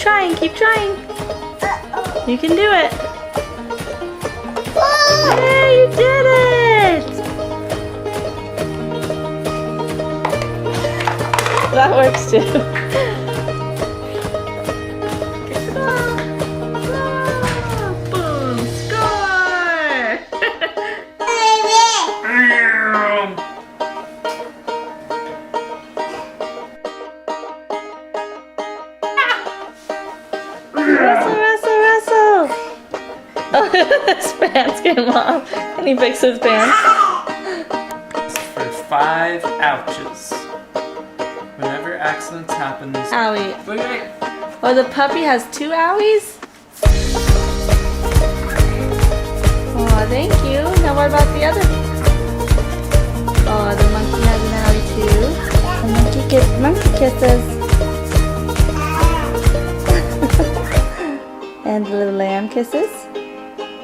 trying, keep trying. You can do it. Hey, you did it! That works too. Boom! Score! Russell! Oh, his pants came off. Can he fix his pants? For 5 ouches. Whenever accidents happen, this. Owie. Wait. Oh, the puppy has 2 owies? Oh, thank you. Now what about the other? Oh, the monkey has an owie too. The monkey kisses. And the little lamb kisses.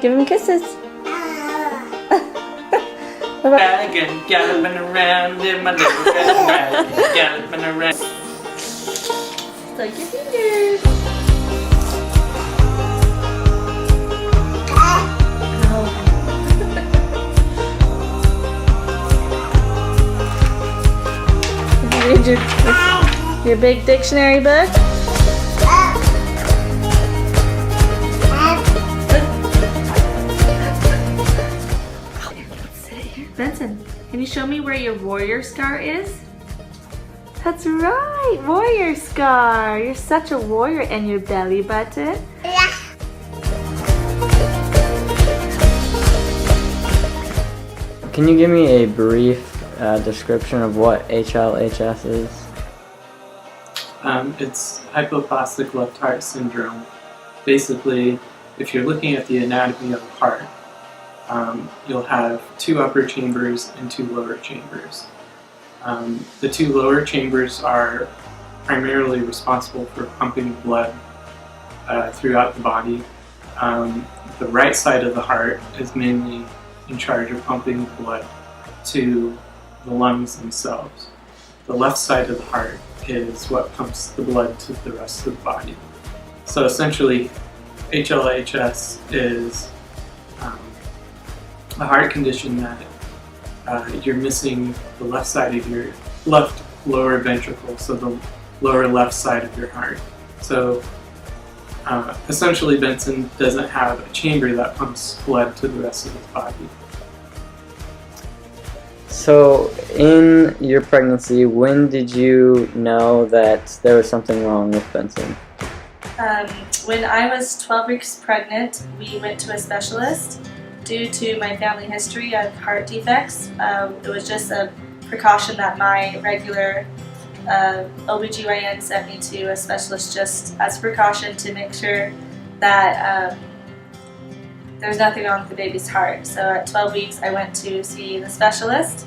Give him kisses. Dragon galloping around in my little dragon galloping around. So your fingers. Read your big dictionary book. Benson, can you show me where your warrior scar is? That's right, warrior scar. You're such a warrior. And your belly button? Yeah. Can you give me a brief description of what HLHS is? It's hypoplastic left heart syndrome. Basically, if you're looking at the anatomy of the heart, you'll have 2 upper chambers and 2 lower chambers. The 2 lower chambers are primarily responsible for pumping blood throughout the body. The right side of the heart is mainly in charge of pumping blood to the lungs themselves. The left side of the heart is what pumps the blood to the rest of the body. So essentially, HLHS is a heart condition that you're missing the left side of your left lower ventricle, so the lower left side of your heart. So essentially Benson doesn't have a chamber that pumps blood to the rest of his body. So in your pregnancy, when did you know that there was something wrong with Benson? When I was 12 weeks pregnant, we went to a specialist. Due to my family history of heart defects, it was just a precaution that my regular OBGYN sent me to a specialist just as a precaution to make sure that there's nothing wrong with the baby's heart. So at 12 weeks I went to see the specialist,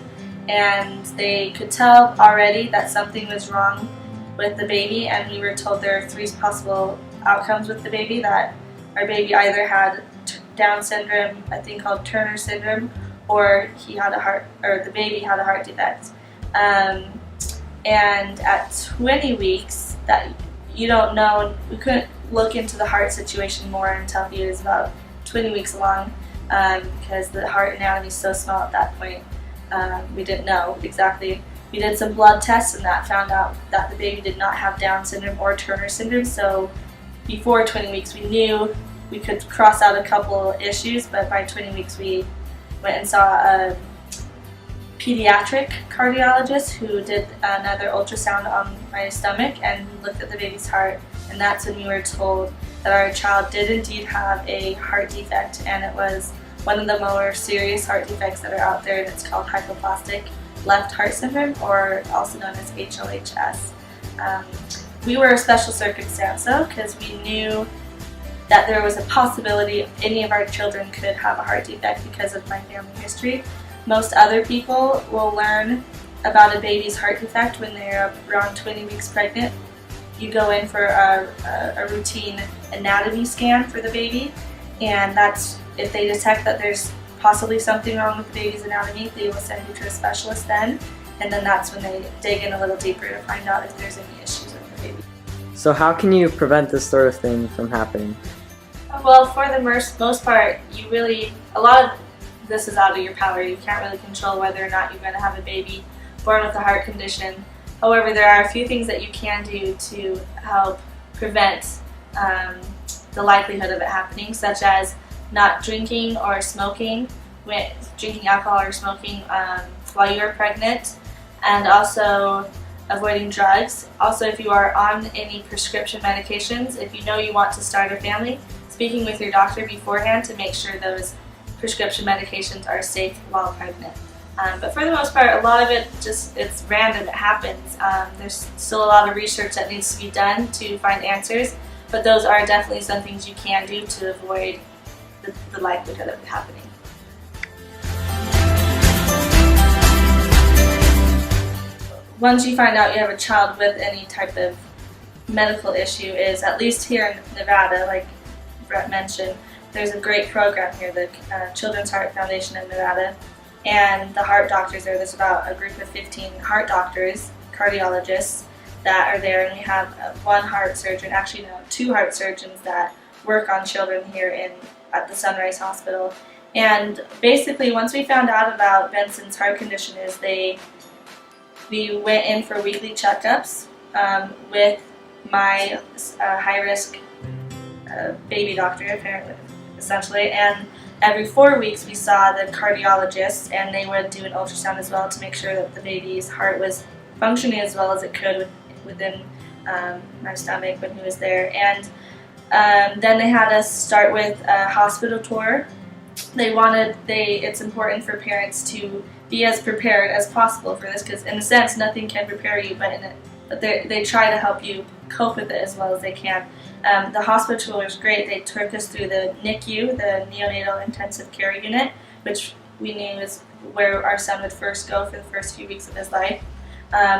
and they could tell already that something was wrong with the baby, and we were told there are 3 possible outcomes with the baby, that our baby either had Down syndrome, a thing called Turner syndrome, or the baby had a heart defect. And at 20 weeks, that you don't know, we couldn't look into the heart situation more until he was about 20 weeks along, because the heart anatomy is so small at that point. We didn't know exactly. We did some blood tests and that found out that the baby did not have Down syndrome or Turner syndrome. So before 20 weeks, we knew we could cross out a couple issues, but by 20 weeks we went and saw a pediatric cardiologist who did another ultrasound on my stomach and looked at the baby's heart, and that's when we were told that our child did indeed have a heart defect, and it was one of the more serious heart defects that are out there, and it's called hypoplastic left heart syndrome, or also known as HLHS. We were a special circumstance though, because we knew that there was a possibility any of our children could have a heart defect because of my family history. Most other people will learn about a baby's heart defect when they're around 20 weeks pregnant. You go in for a routine anatomy scan for the baby, and that's if they detect that there's possibly something wrong with the baby's anatomy, they will send you to a specialist then, and then that's when they dig in a little deeper to find out if there's any issues with the baby. So how can you prevent this sort of thing from happening? Well, for the most part, a lot of this is out of your power. You can't really control whether or not you're going to have a baby born with a heart condition. However, there are a few things that you can do to help prevent the likelihood of it happening, such as not drinking or smoking, drinking alcohol or smoking while you're pregnant, and also avoiding drugs. Also, if you are on any prescription medications, if you know you want to start a family, speaking with your doctor beforehand to make sure those prescription medications are safe while pregnant. But for the most part, a lot of it it's random, it happens. There's still a lot of research that needs to be done to find answers, but those are definitely some things you can do to avoid the likelihood of it happening. Once you find out you have a child with any type of medical issue, is at least here in Nevada, like Brett mentioned, there's a great program here, the Children's Heart Foundation in Nevada, and the heart doctors there. There's about a group of 15 heart doctors, cardiologists, that are there, and we have one heart surgeon, actually no, 2 heart surgeons that work on children here at the Sunrise Hospital. And basically, once we found out about Benson's heart condition, we went in for weekly checkups with my high-risk baby doctor, apparently, essentially, and every 4 weeks we saw the cardiologist, and they would do an ultrasound as well to make sure that the baby's heart was functioning as well as it could within my stomach when he was there. And then they had us start with a hospital tour. It's important for parents to be as prepared as possible for this, because in a sense nothing can prepare you, but they try to help you cope with it as well as they can. The hospital tour was great. They took us through the NICU, the Neonatal Intensive Care Unit, which we knew is where our son would first go for the first few weeks of his life.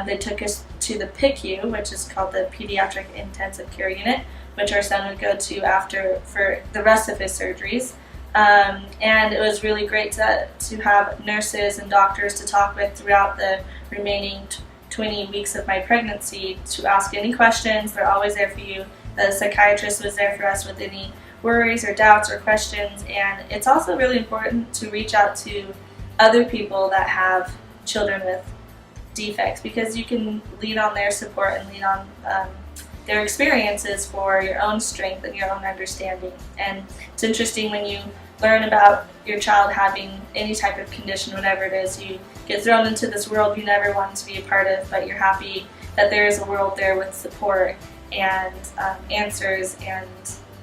They took us to the PICU, which is called the Pediatric Intensive Care Unit, which our son would go to after for the rest of his surgeries. And it was really great to have nurses and doctors to talk with throughout the remaining 20 weeks of my pregnancy to ask any questions. They're always there for you. The psychiatrist was there for us with any worries or doubts or questions. And it's also really important to reach out to other people that have children with defects, because you can lean on their support and lean on their experiences for your own strength and your own understanding. And it's interesting when you learn about your child having any type of condition, whatever it is, you get thrown into this world you never wanted to be a part of, but you're happy that there is a world there with support and answers and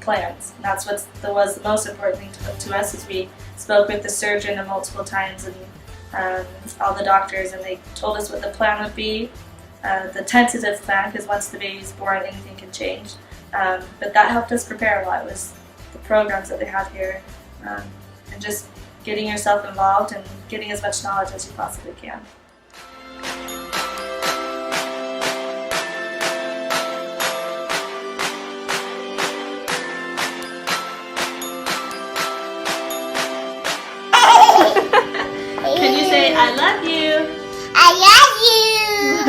plans. And that's what was the most important thing to us, is we spoke with the surgeon multiple times and all the doctors, and they told us what the plan would be, the tentative plan, because once the baby's born anything can change. But that helped us prepare a lot. It was the programs that they have here, and just getting yourself involved and getting as much knowledge as you possibly can. Can you say, I love you?